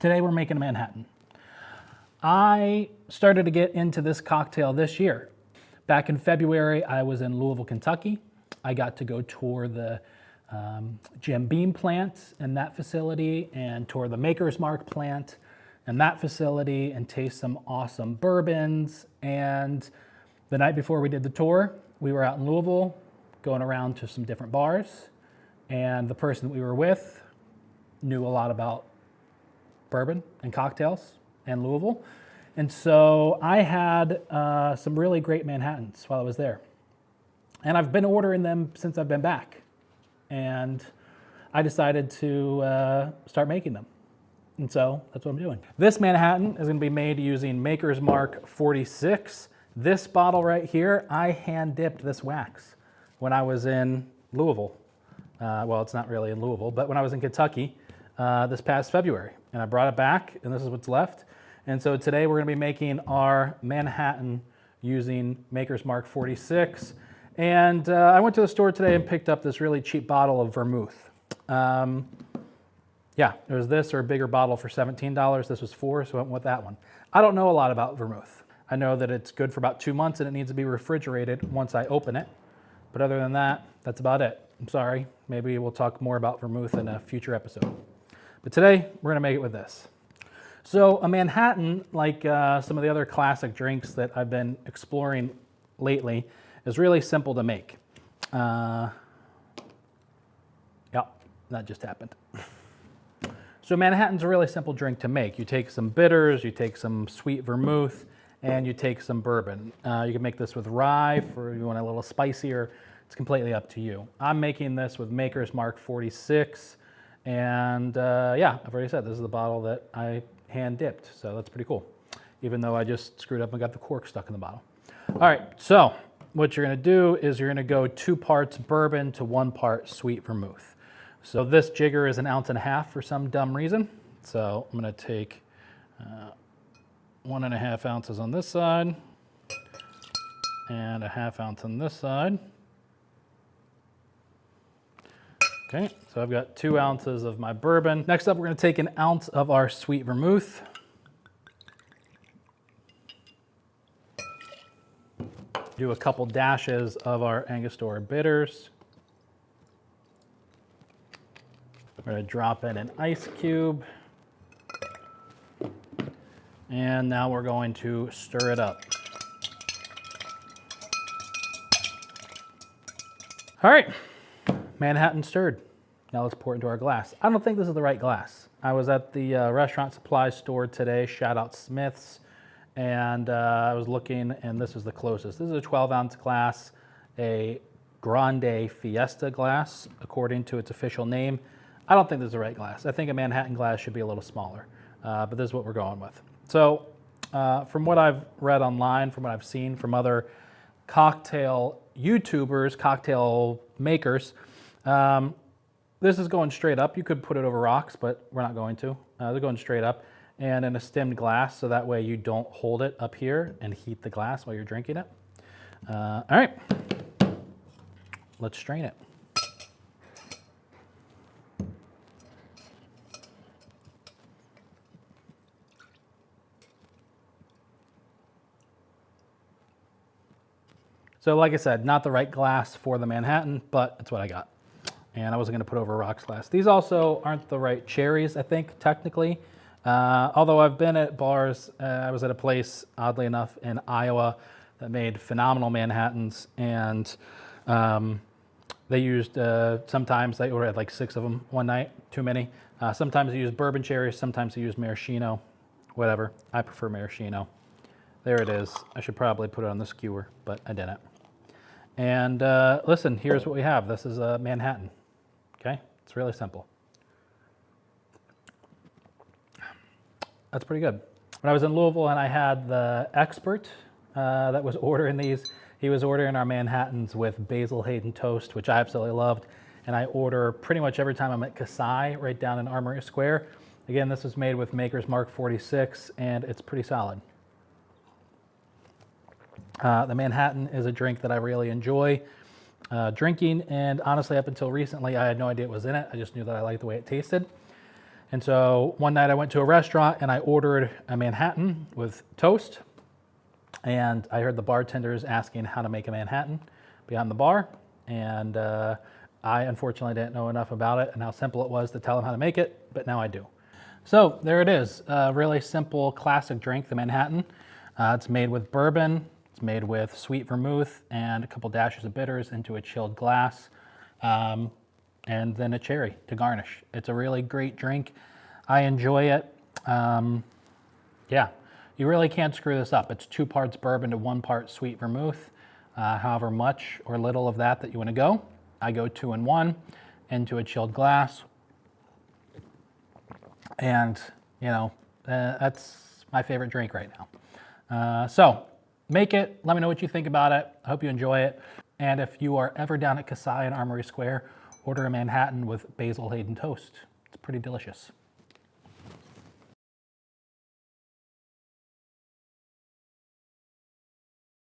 Today we're making a Manhattan. I started to get into this cocktail this year. Back in February, I was in Louisville, Kentucky. I got to go tour the Jim Beam plant in that facility and tour the Maker's Mark plant in that facility and taste some awesome bourbons. And the night before we did the tour, we were out in Louisville going around to some different bars. And the person that we were with knew a lot about bourbon and cocktails and Louisville. And so I had some really great Manhattans while I was there. And I've been ordering them since I've been back. And I decided to start making them. And so that's what I'm doing. This Manhattan is gonna be made using Maker's Mark 46. This bottle right here, I hand dipped this wax when I was in Louisville. Well, it's not really in Louisville, but when I was in Kentucky this past February. And I brought it back, and this is what's left. And so today we're gonna be making our Manhattan using Maker's Mark 46. And I went to the store today and picked up this really cheap bottle of vermouth. Yeah, it was this or a bigger bottle for $17. This was $4, so I went with that one. I don't know a lot about vermouth. I know that it's good for about 2 months and it needs to be refrigerated once I open it. But other than that, that's about it. I'm sorry, maybe we'll talk more about vermouth in a future episode. But today, we're gonna make it with this. So a Manhattan, like some of the other classic drinks that I've been exploring lately, is really simple to make. Yeah, that just happened. So Manhattan's a really simple drink to make. You take some bitters, you take some sweet vermouth, and you take some bourbon. You can make this with rye, or you want a little spicier. It's completely up to you. I'm making this with Maker's Mark 46. And yeah, I've already said this is the bottle that I hand dipped, so that's pretty cool. Even though I just screwed up and got the cork stuck in the bottle. All right, so what you're gonna do is you're gonna go 2 parts bourbon to 1 part sweet vermouth. So this jigger is 1.5 ounces for some dumb reason. So I'm gonna take 1.5 ounces on this side and 1/2 ounce on this side. Okay, so I've got 2 ounces of my bourbon. Next up, we're gonna take 1 ounce of our sweet vermouth. Do a couple dashes of our Angostura bitters. We're gonna drop in an ice cube. And now we're going to stir it up. All right. Manhattan stirred. Now let's pour it into our glass. I don't think this is the right glass. I was at the restaurant supply store today, shout out Smith's, and I was looking and this is the closest. This is a 12-ounce glass, a Grande Fiesta glass, according to its official name. I don't think this is the right glass. I think a Manhattan glass should be a little smaller, but this is what we're going with. So from what I've read online, from what I've seen from other cocktail YouTubers, cocktail makers, this is going straight up. You could put it over rocks, but we're not going to. They're going straight up and in a stemmed glass, so that way you don't hold it up here and heat the glass while you're drinking it. All right, let's strain it. So like I said, not the right glass for the Manhattan, but it's what I got. And I wasn't gonna put over a rocks glass. These also aren't the right cherries, I think, technically. Although I've been at bars, I was at a place, oddly enough, in Iowa that made phenomenal Manhattans. And they used, sometimes they ordered like 6 of them one night, too many. Sometimes they used bourbon cherries, sometimes they used maraschino, whatever. I prefer maraschino. There it is. I should probably put it on the skewer, but I didn't. And listen, here's what we have. This is a Manhattan, okay? It's really simple. That's pretty good. When I was in Louisville and I had the expert that was ordering these, he was ordering our Manhattans with Basil Hayden toast, which I absolutely loved. And I order pretty much every time I'm at Kasai, right down in Armory Square. Again, this was made with Maker's Mark 46, and it's pretty solid. The Manhattan is a drink that I really enjoy drinking, and honestly, up until recently, I had no idea it was in it. I just knew that I liked the way it tasted. And so one night I went to a restaurant and I ordered a Manhattan with toast. And I heard the bartenders asking how to make a Manhattan behind the bar. And I unfortunately didn't know enough about it and how simple it was to tell them how to make it, but now I do. So there it is, a really simple classic drink, the Manhattan. It's made with bourbon, it's made with sweet vermouth and a couple dashes of bitters into a chilled glass, and then a cherry to garnish. It's a really great drink. I enjoy it. Yeah, you really can't screw this up. It's 2 parts bourbon to 1 part sweet vermouth. However much or little of that you want to go. I go 2 in 1 into a chilled glass. And, you know, that's my favorite drink right now. So make it, let me know what you think about it. I hope you enjoy it. And if you are ever down at Kasai in Armory Square, order a Manhattan with Basil Hayden toast. It's pretty delicious.